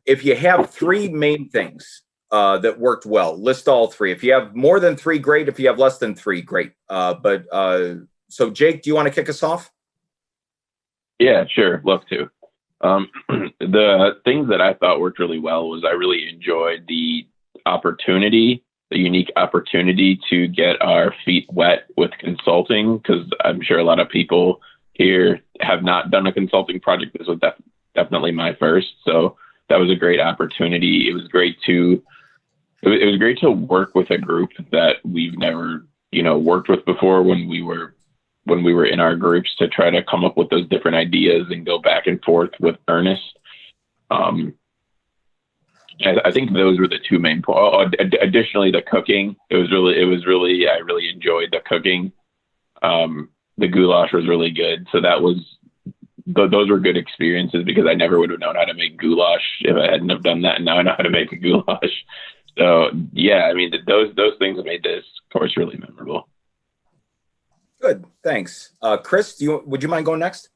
if you have three main things that worked well, list all three. If you have more than three, great. If you have less than three, great. So Jake, do you want to kick us off? Yeah, sure. Love to. The things that I thought worked really well was I really enjoyed the unique opportunity to get our feet wet with consulting, because I'm sure a lot of people here have not done a consulting project. This was definitely my first. So that was a great opportunity. It was great to work with a group that we've never, worked with before when we were in our groups, to try to come up with those different ideas and go back and forth with Ernest. I think those were the two main points. Additionally, the cooking, I really enjoyed the cooking. The goulash was really good. So those were good experiences, because I never would have known how to make goulash if I hadn't have done that. And now I know how to make a goulash. So yeah, I mean, those things made this course really memorable. Good, thanks. Chris, would you mind going next?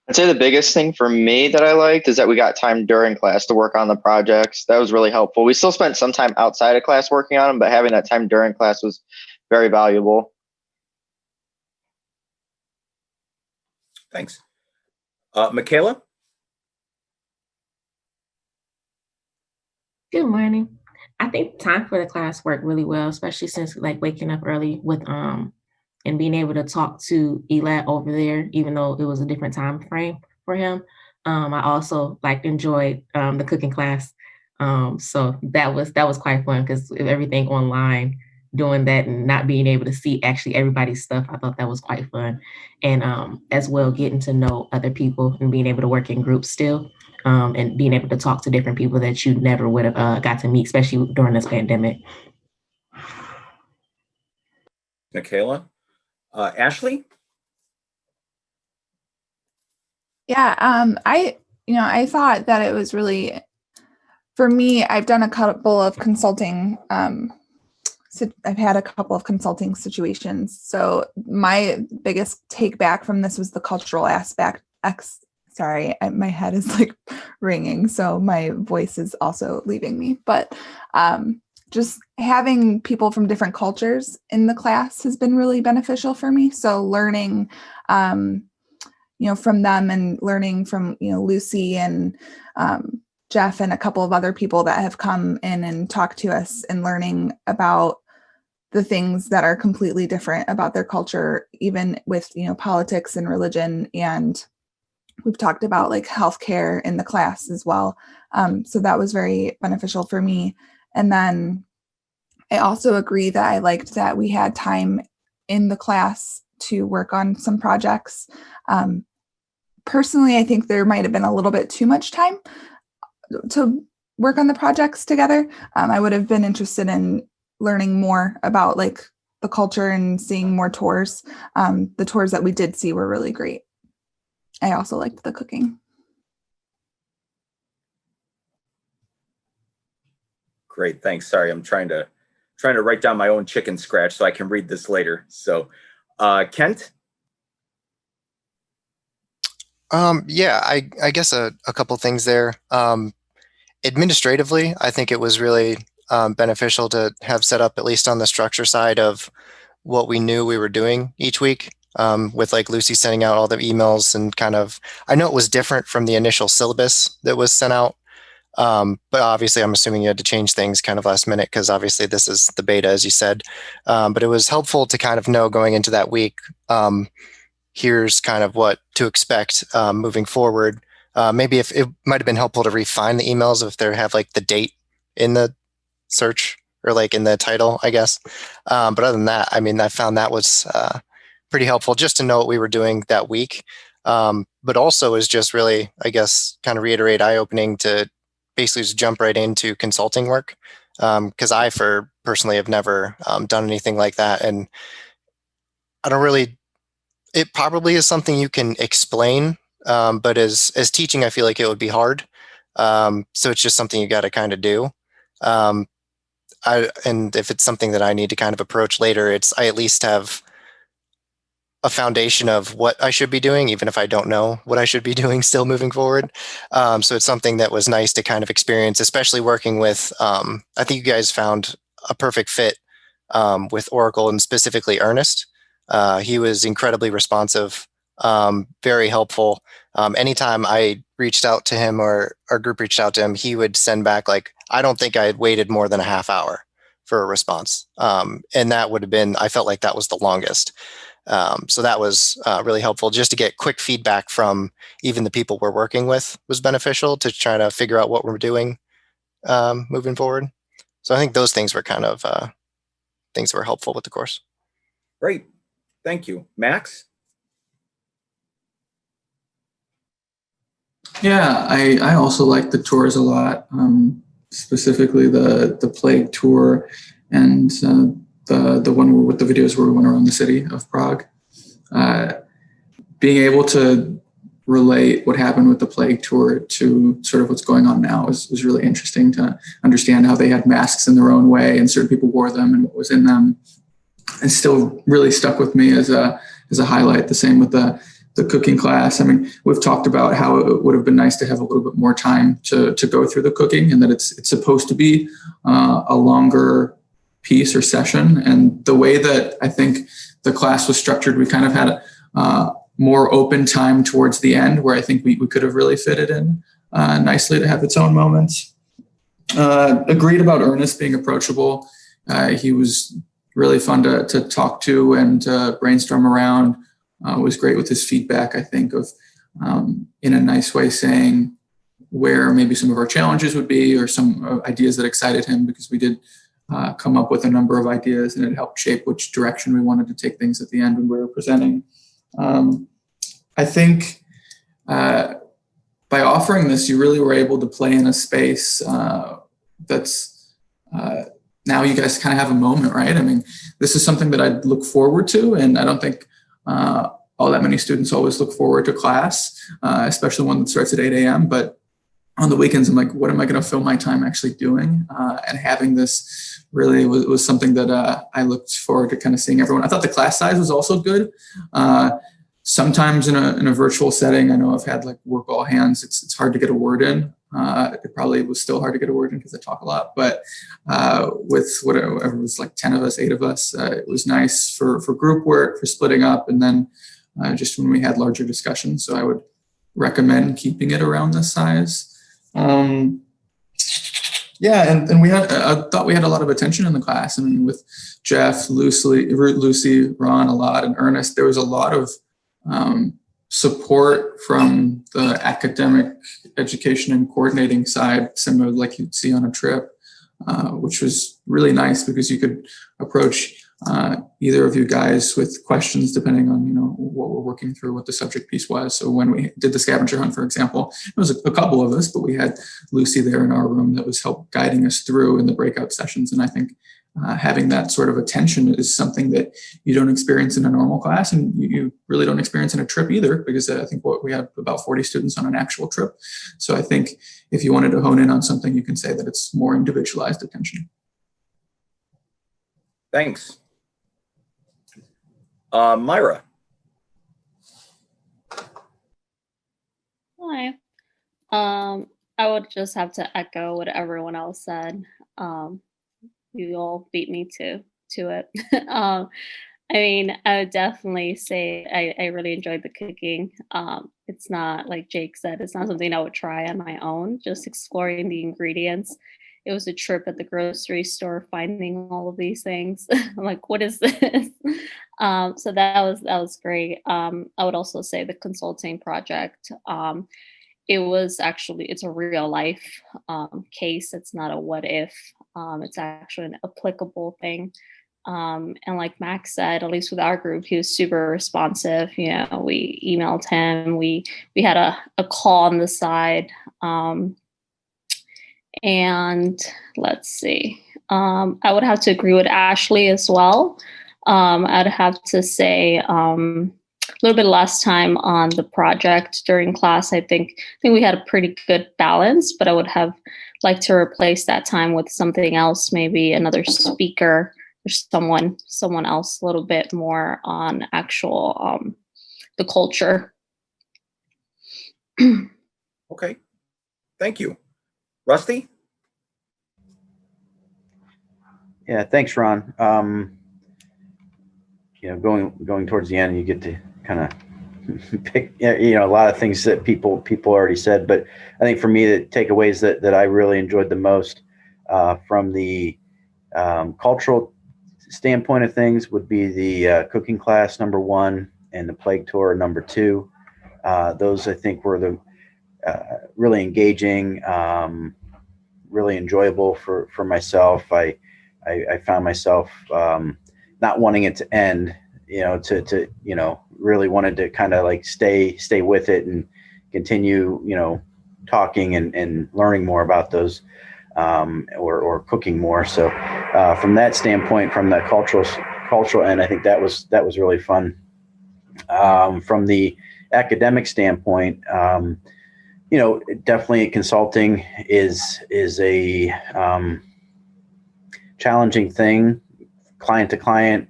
I'd say the biggest thing for me that I liked is that we got time during class to work on the projects. That was really helpful. We still spent some time outside of class working on them, but having that time during class was very valuable. Thanks. Michaela? Good morning. I think time for the class worked really well, especially since waking up early with and being able to talk to Elat over there, even though it was a different time frame for him. I also enjoyed the cooking class. So that was quite fun, because everything online, doing that and not being able to see actually everybody's stuff, I thought that was quite fun. And as well, getting to know other people and being able to work in groups still. And being able to talk to different people that you never would have got to meet, especially during this pandemic. Michaela? Ashley? Yeah, I thought that it was really, for me, I've done a couple of consulting, I've had a couple of consulting situations. So my biggest take back from this was the cultural aspect. Sorry, my head is ringing, so my voice is also leaving me. But just having people from different cultures in the class has been really beneficial for me. So learning, from them, and learning from, Lucy and Jeff and a couple of other people that have come in and talked to us, and learning about the things that are completely different about their culture, even with, politics and religion. And we've talked about healthcare in the class as well. So that was very beneficial for me. And then I also agree that I liked that we had time in the class to work on some projects. Personally, I think there might have been a little bit too much time to work on the projects together. I would have been interested in learning more about the culture and seeing more tours. The tours that we did see were really great. I also liked the cooking. Great, thanks. Sorry, I'm trying to write down my own chicken scratch so I can read this later. So, Kent? Yeah, I guess a couple things there. Administratively, I think it was really beneficial to have set up, at least on the structure side, of what we knew we were doing each week. With Lucy sending out all the emails, and I know it was different from the initial syllabus that was sent out. But obviously I'm assuming you had to change things last minute, because obviously this is the beta, as you said. But it was helpful to know going into that week, here's what to expect moving forward. Maybe if it might have been helpful to refine the emails if they have the date in the search, or in the title, I guess. But other than that, I found that was pretty helpful just to know what we were doing that week. But also is just really, I guess, reiterate eye-opening to basically just jump right into consulting work. Because I personally have never done anything like that. And I don't really, it probably is something you can explain, but as teaching, I feel like it would be hard. So it's just something you got to do. And if it's something that I need to approach later, I at least have a foundation of what I should be doing, even if I don't know what I should be doing still moving forward. So it's something that was nice to kind of experience, especially working with, I think you guys found a perfect fit with Oracle and specifically Ernest. He was incredibly responsive, very helpful. Anytime I reached out to him or our group reached out to him, he would send back like, I don't think I had waited more than a half hour for a response. And that would have been, I felt like that was the longest. So that was really helpful. Just to get quick feedback from even the people we're working with was beneficial to try to figure out what we're doing moving forward. So I think those things were kind of things that were helpful with the course. Great. Thank you. Max? Yeah, I also like the tours a lot, specifically the Plague tour and the one with the videos where we went around the city of Prague. Being able to relate what happened with the Plague tour to sort of what's going on now was really interesting to understand how they had masks in their own way and certain people wore them and what was in them. And still really stuck with me as a highlight. The same with the cooking class. I mean, we've talked about how it would have been nice to have a little bit more time to go through the cooking, and that it's supposed to be a longer piece or session. And the way that I think the class was structured, we kind of had more open time towards the end, where I think we could have really fit it in nicely to have its own moments. Agreed about Ernest being approachable. He was really fun to talk to and brainstorm around. Was great with his feedback, I think, of in a nice way saying where maybe some of our challenges would be or some ideas that excited him, because we did come up with a number of ideas and it helped shape which direction we wanted to take things at the end when we were presenting. I think by offering this, you really were able to play in a space that's now you guys kind of have a moment, right? I mean, this is something that I look forward to, and I don't think all that many students always look forward to class, especially one that starts at 8 a.m. But on the weekends, I'm like, what am I going to fill my time actually doing? And having this really was something that I looked forward to kind of seeing everyone. I thought the class size was also good. Sometimes in a virtual setting, I know I've had like work all hands. It's hard to get a word in. It probably was still hard to get a word in because I talk a lot. But with whatever it was, like 10 of us, 8 of us, it was nice for group work, for splitting up, and then just when we had larger discussions. So I would recommend keeping it around this size. Yeah, and we had, I thought we had a lot of attention in the class. I mean, with Jeff, Lucy, Ron, a lot, and Ernest, there was a lot of support from the academic education and coordinating side, similar like you'd see on a trip, which was really nice because you could approach either of you guys with questions depending on, you know, what we're working through, what the subject piece was. So when we did the scavenger hunt, for example, it was a couple of us, but we had Lucy there in our room that was guiding us through in the breakout sessions. And I think having that sort of attention is something that you don't experience in a normal class, and you really don't experience in a trip either, because I think we have about 40 students on an actual trip. So I think if you wanted to hone in on something, you can say that it's more individualized attention. Thanks. Myra. Hi. I would just have to echo what everyone else said. You all beat me to it. I mean, I would definitely say I really enjoyed the cooking. It's not, like Jake said, it's not something I would try on my own, just exploring the ingredients. It was a trip at the grocery store, finding all of these things. I'm like, what is this? So that was great. I would also say the consulting project, it's a real life case. It's not a what if. It's actually an applicable thing. And like Max said, at least with our group, he was super responsive. You know, we emailed him. We had a call on the side. And let's see. I would have to agree with Ashley as well. I'd have to say a little bit less time on the project during class. I think we had a pretty good balance, but I would have liked to replace that time with something else, maybe another speaker someone else a little bit more on actual the culture. Okay. Thank you. Rusty? Yeah, thanks, Ron. Going towards the end, you get to kind of pick, a lot of things that people already said. But I think for me, the takeaways that I really enjoyed the most from the cultural standpoint of things would be the cooking class #1 and the plague tour #2. Those I think were the really engaging, really enjoyable for myself. I found myself not wanting it to end, to really wanted to kind of like stay with it and continue, talking and learning more about those, or cooking more. So from that standpoint, from the cultural end, I think that was really fun. From the academic standpoint, definitely consulting is a challenging thing, client to client,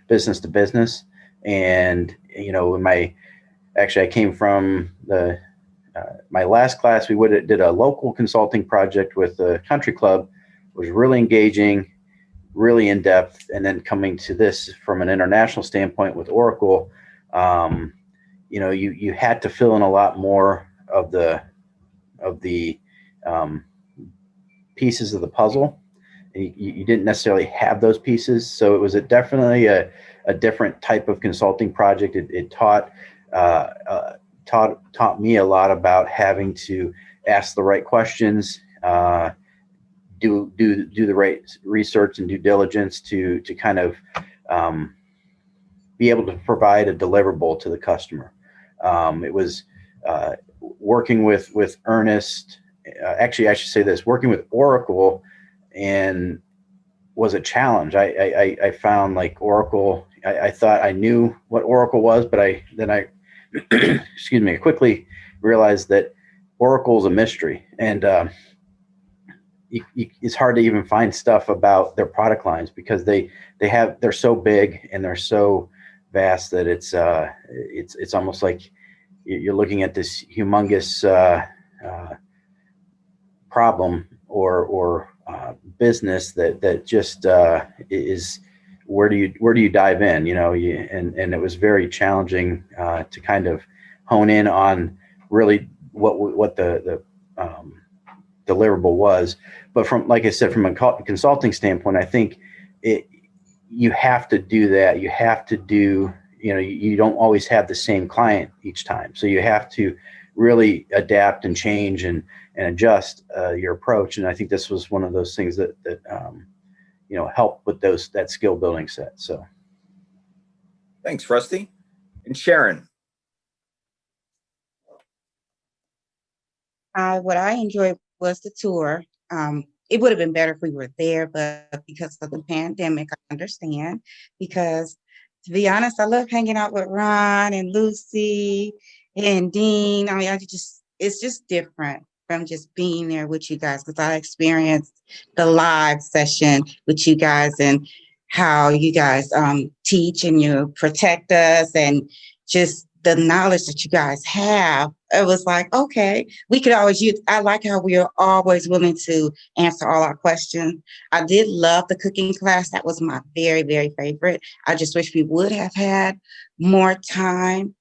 business to business. And, I came from my last class, we did a local consulting project with the country club. It was really engaging, really in depth. And then coming to this from an international standpoint with Oracle, you had to fill in a lot more of the pieces of the puzzle. You didn't necessarily have those pieces, so it was definitely a different type of consulting project. It taught me a lot about having to ask the right questions, do the right research and due diligence to kind of be able to provide a deliverable to the customer. It was working with Ernest. Actually, I should say this: working with Oracle and was a challenge. I found like Oracle. I thought I knew what Oracle was, but I excuse me, I quickly realized that Oracle is a mystery, and it's hard to even find stuff about their product lines because they're so big and they're so vast that it's almost like you're looking at this humongous problem or business that just is where do you dive in, and it was very challenging to kind of hone in on really what the deliverable was. But from, like I said, from a consulting standpoint, I think you have to do that. You have to do, you don't always have the same client each time. So you have to really adapt and change and adjust your approach. And I think this was one of those things that helped with that skill building set. So. Thanks, Rusty. And Sharon. What I enjoyed was the tour. It would have been better if we were there, but because of the pandemic, I understand. Because to be honest, I love hanging out with Ron and Lucy and Dean. I mean, it's just different from just being there with you guys, because I experienced the live session with you guys and how you guys teach and you protect us, and just the knowledge that you guys have. It was like, okay, we could always use. I like how we are always willing to answer all our questions. I did love the cooking class. That was my very, very favorite. I just wish we would have had more time.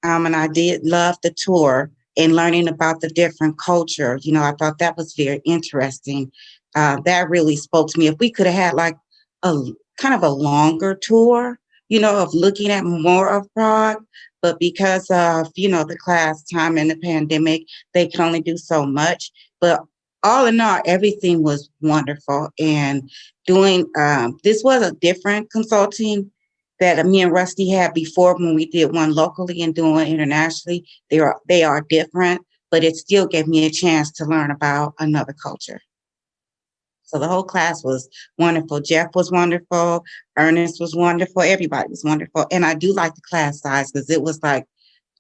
And I did love the tour and learning about the different cultures. I thought that was very interesting. That really spoke to me. If we could have had like a kind of a longer tour, of looking at more of Prague, but because of, the class time and the pandemic, they can only do so much. But all in all, everything was wonderful. And doing, this was a different consulting that me and Rusty had before when we did one locally and doing internationally. They are different, but it still gave me a chance to learn about another culture. So the whole class was wonderful. Jeff was wonderful. Ernest was wonderful. Everybody was wonderful. And I do like the class size because it was like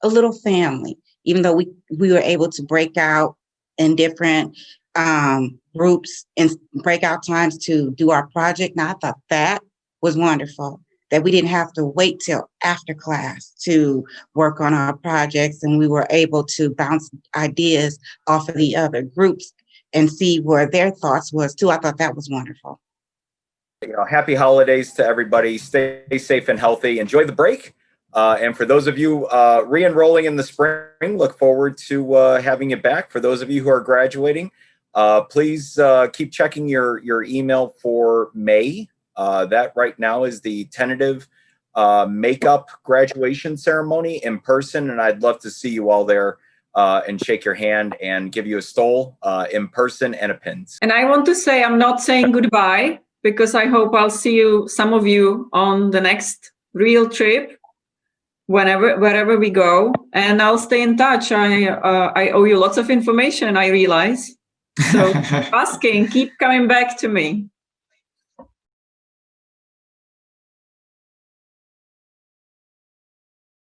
a little family, even though we were able to break out in different groups and breakout times to do our project. Now, I thought that was wonderful, that we didn't have to wait till after class to work on our projects, and we were able to bounce ideas off of the other groups and see where their thoughts was too. I thought that was wonderful. Happy holidays to everybody. Stay safe and healthy. Enjoy the break. And for those of you re-enrolling in the spring, look forward to having you back. For those of you who are graduating, please keep checking your email for May. That right now is the tentative makeup graduation ceremony in person, and I'd love to see you all there and shake your hand and give you a stole in person and a pin. And I want to say I'm not saying goodbye, because I hope I'll see you, some of you, on the next real trip, wherever we go, and I'll stay in touch. I owe you lots of information, I realize. So keep coming back to me.